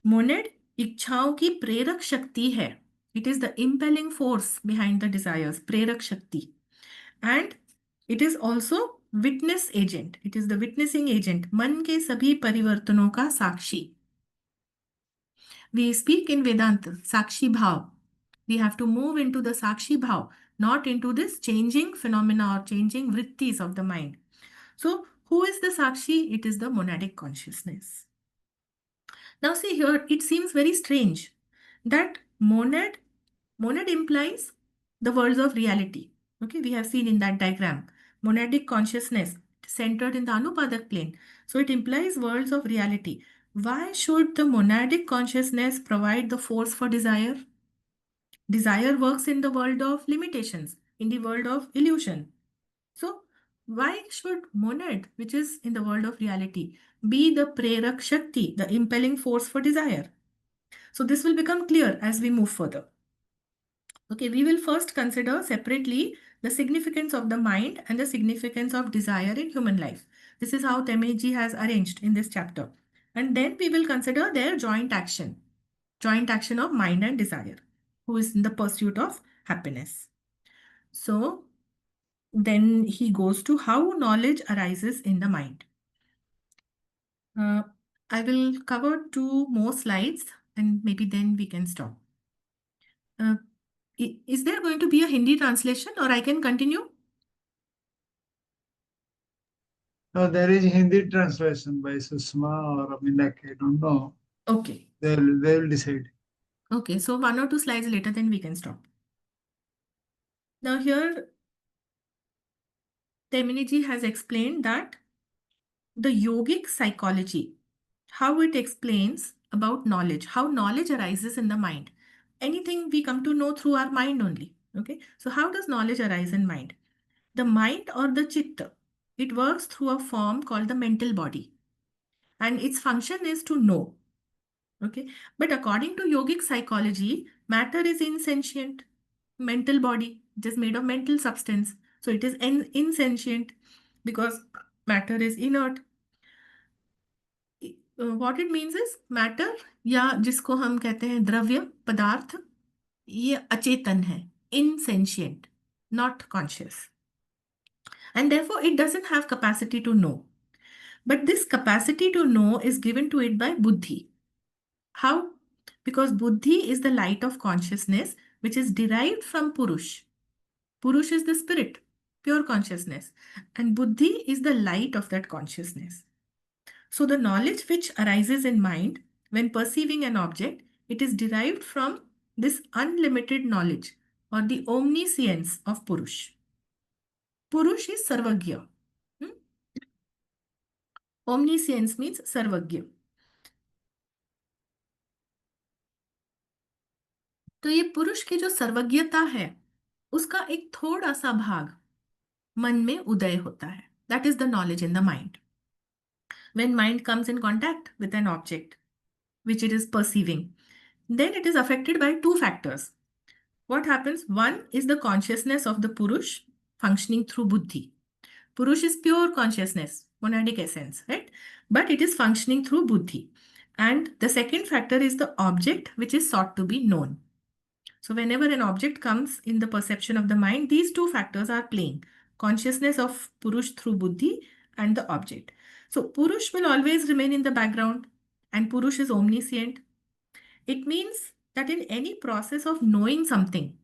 Monad इच्छाओं की प्रेरक शक्ति है. It is the impelling force behind the desires, प्रेरक शक्ति. And it is also witness agent. It is the witnessing agent. मन के सभी परिवर्तनों का साक्षी. We speak in Vedanta, Sakshi Bhav. We have to move into the Sakshi Bhav, not into this changing phenomena or changing vrittis of the mind. So, who is the Sakshi? It is the monadic consciousness. Now, see here, it seems very strange that monad implies the worlds of reality. Okay, we have seen in that diagram. Monadic consciousness centered in the Anupadak plane. So it implies worlds of reality. Why should the monadic consciousness provide the force for desire? Desire works in the world of limitations, in the world of illusion. So why should monad, which is in the world of reality, be the prerak shakti, the impelling force for desire? So this will become clear as we move further. Okay, we will first consider separately the significance of the mind and the significance of desire in human life. This is how Temeji has arranged in this chapter. And then we will consider their joint action of mind and desire, who is in the pursuit of happiness. So then he goes to how knowledge arises in the mind. I will cover 2 more slides and maybe then we can stop. Is there going to be a Hindi translation or I can continue? No, there is Hindi translation by Susma or Minak, I don't know. Okay. They will decide. Okay, so 1 or 2 slides later, then we can stop. Now here, Teminiji has explained that the yogic psychology, how it explains about knowledge, how knowledge arises in the mind. Anything we come to know through our mind only. Okay, so how does knowledge arise in mind? The mind or the chitta, it works through a form called the mental body, and its function is to know. Okay, but according to yogic psychology, matter is insentient. Mental body, it is made of mental substance, so it is insentient because matter is inert. What it means is matter, या जिसको हम कहते हैं द्रव्य पदार्थ, ये अचेतन है, insentient, not conscious, and therefore it doesn't have capacity to know. But this capacity to know is given to it by buddhi. How? Because buddhi is the light of consciousness which is derived from purush. Purush is the spirit, pure consciousness, and buddhi is the light of that consciousness. So the knowledge which arises in mind when perceiving an object, it is derived from this unlimited knowledge or the omniscience of Purush. Purush is Sarvagya. Omniscience means Sarvagya. तो ये पुरुष की जो सर्वज्ञता है उसका एक थोड़ा सा भाग मन में उदय होता है. That is the knowledge in the mind. When mind comes in contact with an object which it is perceiving, then it is affected by 2 factors. What happens? One is the consciousness of the Purush functioning through Buddhi. Purush is pure consciousness, monadic essence, right? But it is functioning through Buddhi. And the second factor is the object which is sought to be known. So whenever an object comes in the perception of the mind, these 2 factors are playing. Consciousness of Purush through Buddhi and the object. So Purush will always remain in the background and Purush is omniscient. It means that in any process of knowing something,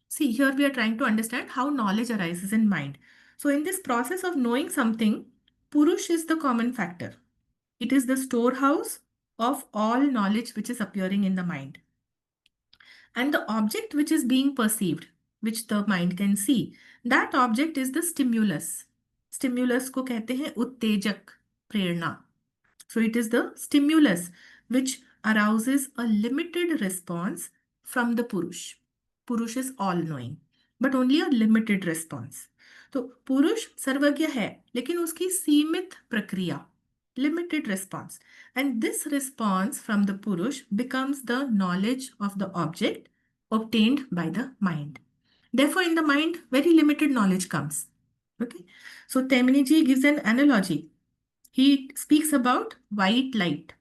see here we are trying to understand how knowledge arises in mind. So in this process of knowing something, Purush is the common factor. It is the storehouse of all knowledge which is appearing in the mind. And the object which is being perceived, which the mind can see, that object is the stimulus. Stimulus को कहते हैं उत्तेजक, प्रेरणा. So it is the stimulus which arouses a limited response from the Purush. Purush is all-knowing, but only a limited response. तो पुरुष सर्वज्ञ है, लेकिन उसकी सीमित प्रक्रिया, limited response. And this response from the Purush becomes the knowledge of the object obtained by the mind. Therefore, in the mind, very limited knowledge comes. Okay. So Temniji gives an analogy. He speaks about white light.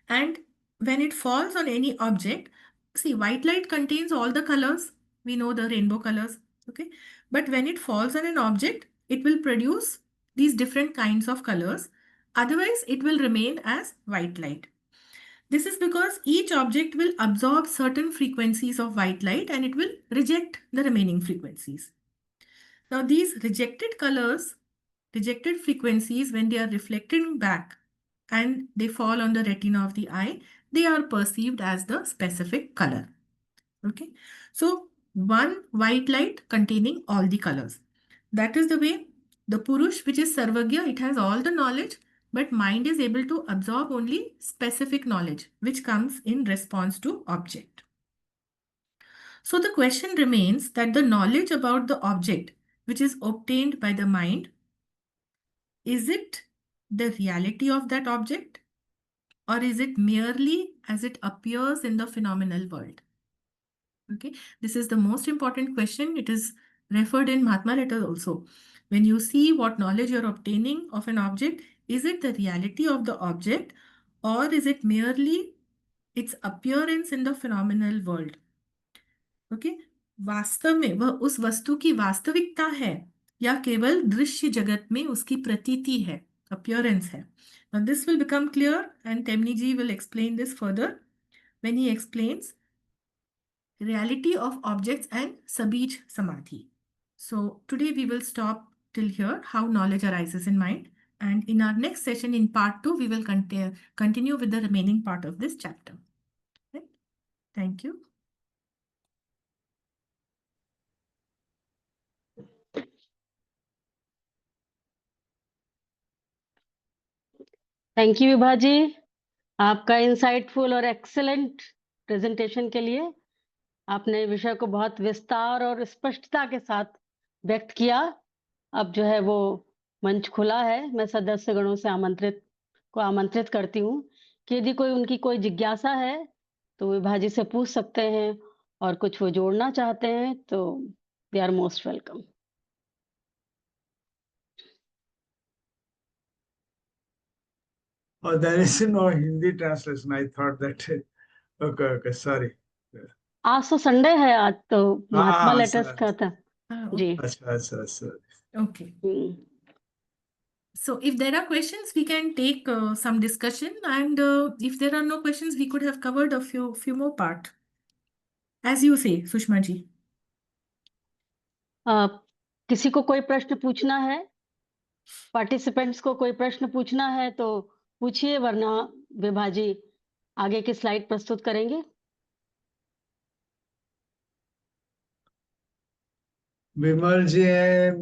And when it falls on any object, see, white light contains all the colors. We know the rainbow colors. Okay. But when it falls on an object, it will produce these different kinds of colors. Otherwise, it will remain as white light. This is because each object will absorb certain frequencies of white light and it will reject the remaining frequencies. Now, these rejected colors, rejected frequencies, when they are reflected back and they fall on the retina of the eye, they are perceived as the specific color. Okay. So, one white light containing all the colors. That is the way the Purush, which is Sarvagya, it has all the knowledge, but mind is able to absorb only specific knowledge, which comes in response to object. So the question remains that the knowledge about the object, which is obtained by the mind, is it the reality of that object, or is it merely as it appears in the phenomenal world? Okay, this is the most important question. It is referred in Mahatma letters also. When you see what knowledge you're obtaining of an object, is it the reality of the object, or is it merely its appearance in the phenomenal world? Okay, वास्तव में वह उस वस्तु की वास्तविकता है या केवल दृश्य जगत में उसकी प्रतीति है, appearance है. Now this will become clear and Temni ji will explain this further when he explains reality of objects and Sabij Samadhi. So today we will stop till here, how knowledge arises in mind. And in our next session in part 2, we will continue with the remaining part of this chapter. Right? Thank you. Thank you Vibha ji, आपका insightful और excellent presentation के लिए. आपने विषय को बहुत विस्तार और स्पष्टता के साथ व्यक्त किया. अब जो है वो मंच खुला है. मैं सदस्यगणों से आमंत्रित करती हूँ कि यदि उनकी कोई जिज्ञासा है तो विभा जी से पूछ सकते हैं, और कुछ वो जोड़ना चाहते हैं तो they are most welcome. Oh, there is no Hindi translation. I thought that. Okay, sorry. आज तो संडे है, आज तो महात्मा हाँ, लेटर्स का था जी. अच्छा. Okay. So if there are questions, we can take some discussion, and if there are no questions, we could have covered a few more part. As you say, Sushma ji. किसी को कोई प्रश्न पूछना है, participants को कोई प्रश्न पूछना है तो पूछिए, वरना विभा जी आगे की स्लाइड प्रस्तुत करेंगे. विमल जी है,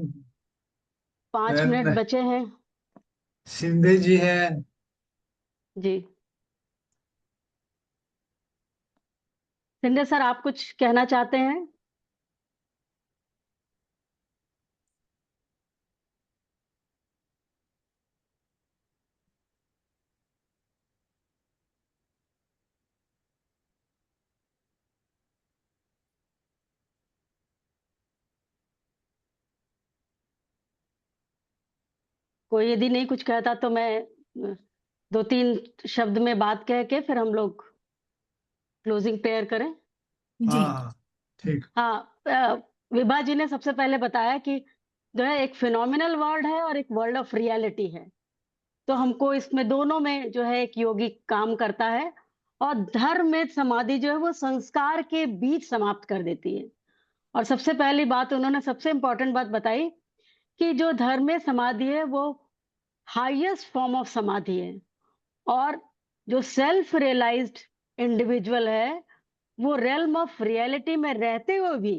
5 मिनट बचे हैं सिंधे जी है जी. सिंधे सर, आप कुछ कहना चाहते हैं? कोई यदि नहीं कुछ कहता तो मैं 2-3 शब्द में बात कह के फिर हम लोग क्लोजिंग प्रेयर करें. जी. हाँ, ठीक. हाँ, विभा जी ने सबसे पहले बताया कि जो है एक फिनोमिनल वर्ल्ड है और एक वर्ल्ड ऑफ रियलिटी है. तो हमको इसमें दोनों में जो है एक योगी काम करता है, और धर्म में समाधि जो है वो संस्कार के बीच समाप्त कर देती है. और सबसे पहली बात उन्होंने सबसे इंपॉर्टेंट बात बताई कि जो धर्म में समाधि है वो हाईएस्ट फॉर्म ऑफ समाधि है, और जो सेल्फ रियलाइज्ड इंडिविजुअल है वो रेल्म ऑफ रियलिटी में रहते हुए भी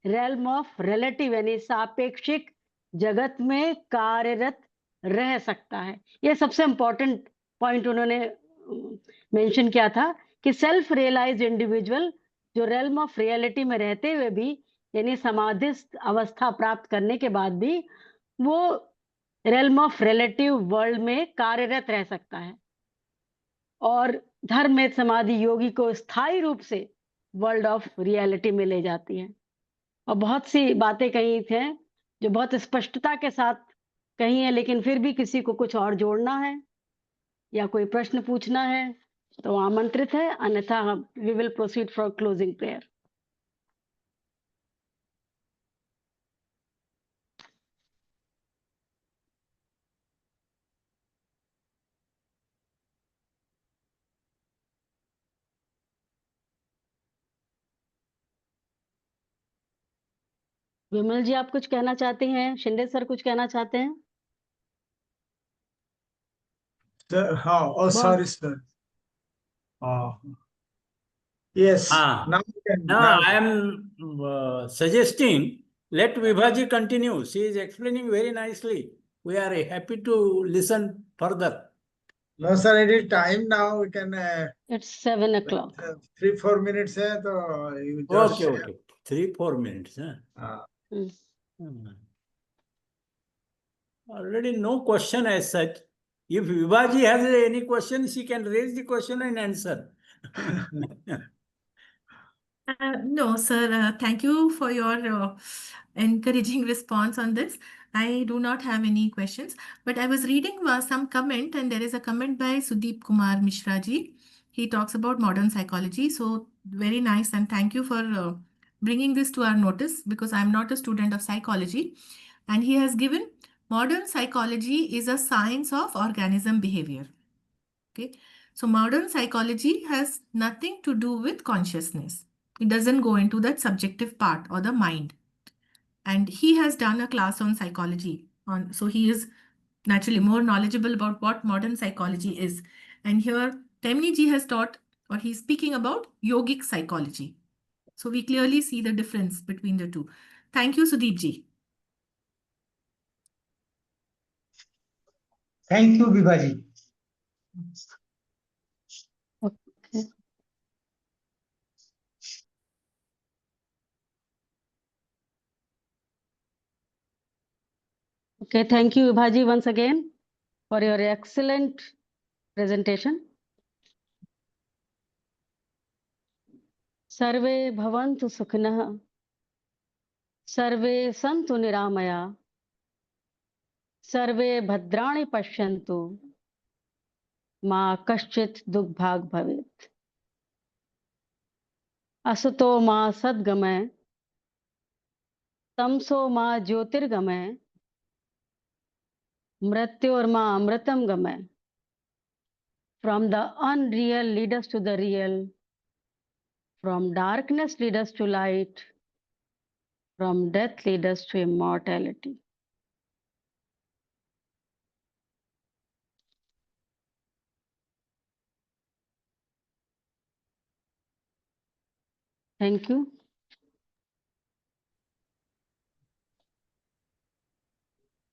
रेल्म ऑफ रिलेटिव यानी सापेक्षिक जगत में कार्यरत रह सकता है। ये सबसे इंपॉर्टेंट पॉइंट उन्होंने मेंशन किया था कि सेल्फ रियलाइज्ड इंडिविजुअल जो रेल्म ऑफ रियलिटी में रहते हुए भी यानी समाधिस्थ अवस्था प्राप्त करने के बाद भी वो रेल्म ऑफ रिलेटिव वर्ल्ड में कार्यरत रह सकता है और धर्म में समाधि योगी को स्थायी रूप से वर्ल्ड ऑफ रियलिटी में ले जाती है। और बहुत सी बातें कही थे जो बहुत स्पष्टता के साथ कही है, लेकिन फिर भी किसी को कुछ और जोड़ना है या कोई प्रश्न पूछना है तो आमंत्रित है, अन्यथा we will proceed for closing prayer. Vimal ji आप कुछ कहना चाहते हैं? शिंदे सर कुछ कहना चाहते हैं? हाँ, oh, sorry, sir. Yes, Ah, now we can, now now. I am suggesting let Vibhaji continue. She is explaining very nicely. We are happy to listen further. No, sir, it is time now. We can, It's 7 o'clock. 3-4 minutes है तो you just Okay, share. okay. 3-4 minutes. हाँ. Hmm. Already no question as such. If Vibhaji has any question, she can raise the question and answer. No, sir. Thank you for your encouraging response on this. I do not have any questions, but I was reading some comment, and there is a comment by Sudeep Kumar Mishra ji. He talks about modern psychology. So very nice, and thank you for bringing this to our notice because I'm not a student of psychology. And he has given modern psychology is a science of organism behavior. Okay. So modern psychology has nothing to do with consciousness. It doesn't go into that subjective part or the mind. And he has done a class on psychology. So he is naturally more knowledgeable about what modern psychology is. And here Temni ji has taught or he's speaking about yogic psychology. So we clearly see the difference between the two. Thank you, Sudeep ji. Thank you, Vibha ji. Okay. Okay, thank you, Vibhaji, once again for your excellent presentation. सर्वे भवन्तु सुखिनः, सर्वे सन्तु निरामया, सर्वे भद्राणि पश्यन्तु, मा कश्चित् दुःखभाग् भवेत्। असतो मा सद्गमय, तमसो मा ज्योतिर्गमय, मृत्योर्मा अमृतं गमय। From the unreal lead us to the real, from darkness lead us to light, from death lead us to immortality. Thank you.